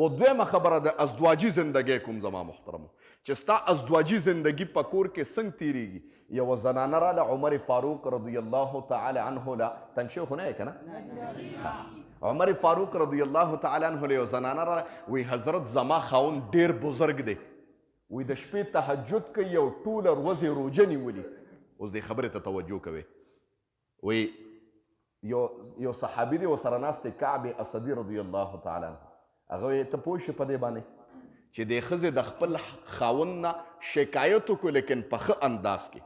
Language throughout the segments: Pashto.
او دویمه خبره د ازدواجي زندګۍ کوم زما محترمو چې ستا ازدواجي زندګي په کور کې څنګه تیریږي یوه زنانه راله عمر فاروق رضی الله تعالی عنه له تنګ شوی خو نه یې که نه عمر فاروق رضی الله تعالی عنه له یو زنانه راله وی حضرت زما خاوند ډېر بزرګ دی وی د شپې تهجد کوي او ټوله ورځې روژه نیولي اوس دې خبرې ته توجه کوئ وی یو صحابي دی ورسره ناست دی کعب اسدي رضی الله تعالی عنه هغه وی ته پوه شې په دې باندې چې دې ښځې د خپل خاوند نه شکایت وکړو لیکن په ښه انداز کې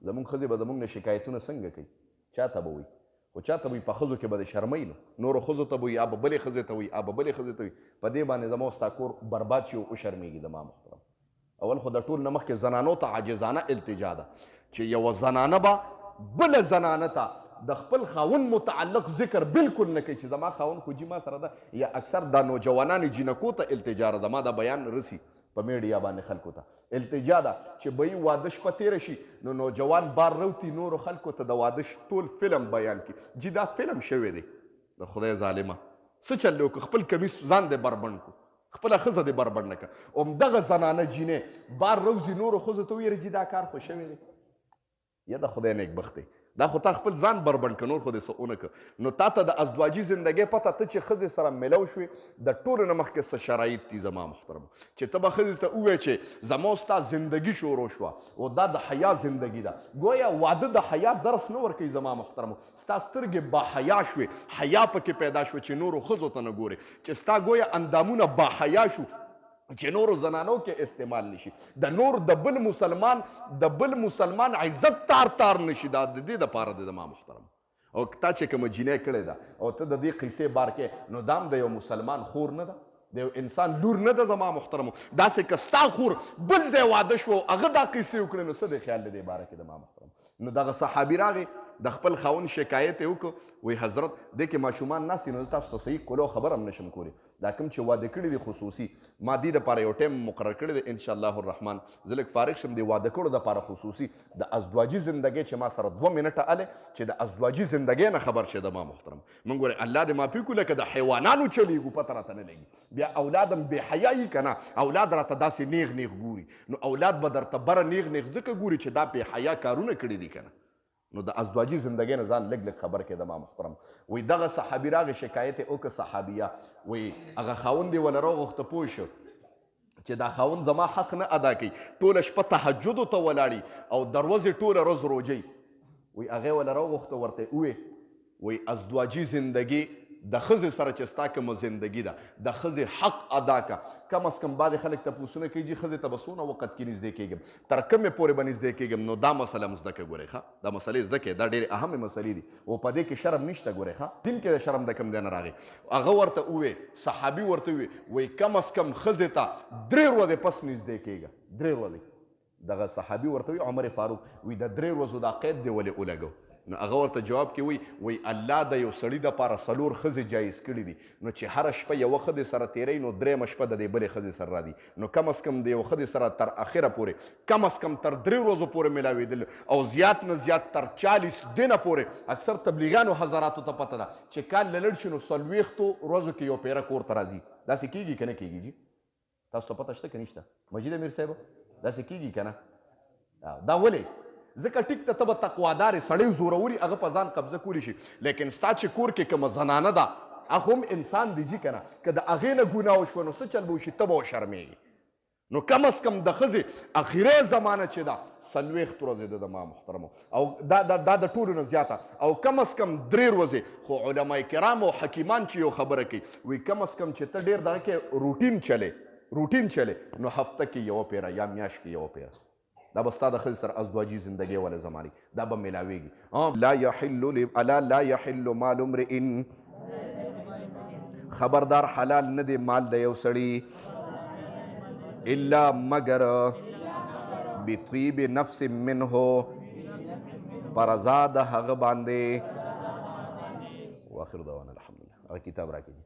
زموږ ښځې به زموږ نه شکایتونه څنګه کوي چا ته به وي خو چا ته به وي په ښځو کې به د شرمۍ نو نورو ښځو ته به وي یا به بلې ښځې ته وي یا به بلې ښځې ته وي په دې باندې زما ستا کور برباد شي او وشرمېږي زما محترم اول خو د ټول نه مخکې زنانو ته عاجزانه التجا ده چې یوه زنانه به بله زنانه ته د خپل خاوند متعلق ذکر بالکل نه کوي چې زما خاوند خو جي ما سره ده یا اکثر دا نوجوانانو جینکو ته التجا ده زما دا بیان رسي په میډیا باندې خلکو ته التجا ده چې به یې واده شپه تېره شي نو نوجوان بار روتي نورو خلکو ته د واده ټول فلم بیان کړي جي دا فلم شوی دی د خدای ظالمه څه چل وکړو خپل کمیس ځان دی بربنډ کړو خپله ښځه دې بربنډ نه کړه همدغه زنانه جینې بار روزي نورو ښځو ته ویره جي دا کار خو شوی دی یا د خدای نیکبخت دی دا خو تا خپل ځان بربنډ که نور خو دې څه ونه که نو تا ته د ازدواجي زندګۍ پته ته چې ښځې سره ملو شوې د ټولو نه مخکې څه شرایط دي زما محترمو چې ته به ښځې ته ووایې چې زما ستا زندګي شروع شوه او دا د حیا زندګي ده ګویا واده د حیا درس نه ورکوي زما محترمو ستا سترګې با حیا شوې حیا پکې پیدا شوه چې نورو ښځو ته نه ګورې چې ستا ګویا اندامونه با حیا شو چې نورو زنانو کې استعمال نشي د نور د بل مسلمان عزت تار نشي دا د دې دپاره دی زما محترم او تا چې کومه جینۍ کړې ده او ته د دې قیسې بار کې نو دا هم د یو مسلمان خور نه ده د یو انسان لور نه ده زما محترمو داسې که ستا خور بل ځای واده شو هغه دا قیسې وکړې نو څه دی خیال دی دې باره کې زما محترم نو دغه صحابي راغی د خپل خاوند شکایت یې وکړو وی حضرت دې کې ماشومان ناست دي نو تاسو ته صحیح کولو خبر هم نشم کولی دا کوم چې واده کړي دي خصوصي ما دې دپاره یو ټایم مقرر کړی دی انشاءالله الرحمن زه لږ فارغ شم د واده کړو دپاره خصوصي د ازدواجي زندګۍ چې ما سره 2 منټه هلې چې د ازدواجي زندګۍ نه خبر شي زما محترم موږ ګورئ الله دې معافي کړو لکه د حیوانانو چلیږو پته راته نه لګي بیا اولاد هم بې حیا یي که نه اولاد راته داسې نیغ ګوري نو اولاد به درته بره نیغ ځکه ګوري چې دا بې حیا کارونه کړي دي که نه نو د ازدواجي زندګۍ نه ځان لږ خبر کړه زما محترم وی دغه صحابي راغی شکایت یې وکړه صحابیه وی هغه خاوند یې ونه راوغوښته پوه شو چې دا خاوند زما حق نه ادا کوي ټوله شپه تهجدو ته ولاړي او د ورځې ټوله ورځ روژئ وی هغې ونه راوغوښته ورته یې وی ازدواجي زندګي د ښځې سره چې ستا کومه زندګي ده د ښځې حق ادا که کم از کم بعضې خلک تپوسونه کوي چې ښځې ته به څونه وخت کې نږدې کېږم تر کومې پورې به نږدې کېږم نو دا مسله هم زده کړه ګورئ ښه دا مسلې زده کړئ دا ډېرې اهمې مسلې دي او په دې کې شرم نشته ګورئ ښه دین کې د شرم د کوم دی نه راغی هغه ورته ووې صحابي ورته ووې وایي کم از کم ښځې ته 3 ورځې پس نږدې کېږه 3 ورځې دغه صحابي ورته ووي عمر فاروق وایي د 3 ورځو دا قید دی ولې ولګو نو هغه ورته جواب کې وایي الله د یو سړي دپاره 4 ښځې جایز کړي دي نو چې هره شپه یوه ښځې سره تېروي نو 3مه شپه د دې بلې ښځې سره راځي نو کم از کم د یو ښځې سره تر اخره پورې کم از کم تر 3 ورځو پورې میلاوېدل او زیات نه زیات تر 40 دنه پورې اکثر تبلیغانو حضراتو ته پته ده چې کال له لږ شي نو 40 ورځو کې یو پیره کور ته راځي داسې کېږي که نه کېږي جي تاسو ته پته شته که نشته مجید امیر صاحب داسې کېږي که نه دا ولې ځکه ټیک ته به تقوادارې سړی زوروري هغه په ځان قبضه کولی شي لیکن ستا چې کور کې کومه زنانه ده هغه هم انسان دی جي که نه که د هغې نه ګناه وشوه نو څه چل به وشي ته به وشرمېږي نو کم از کم د ښځې اخري زمانه چې ده 40 ورځې ده زما محترمو او دا د ټولو نه زیاته او کم از کم 3 ورځې خو علما کرام او حکیمان چې یو خبره کوي وایي کم از کم چې ته ډېر دغه کې روټین چلې نو هفته کې یوه پیره یا میاشت کې یوه پیره دا به ستا د ښځې سره ازدواجي زندګۍ والا زماني دا به میلاویږي الا لا یحل مال امرئ خبردار حلال نه دی مال د یو سړي الا مگر بطیب نفس منه پر رضا د هغه باندې واخر دعوانا الحمدلله هغه کتاب راکړي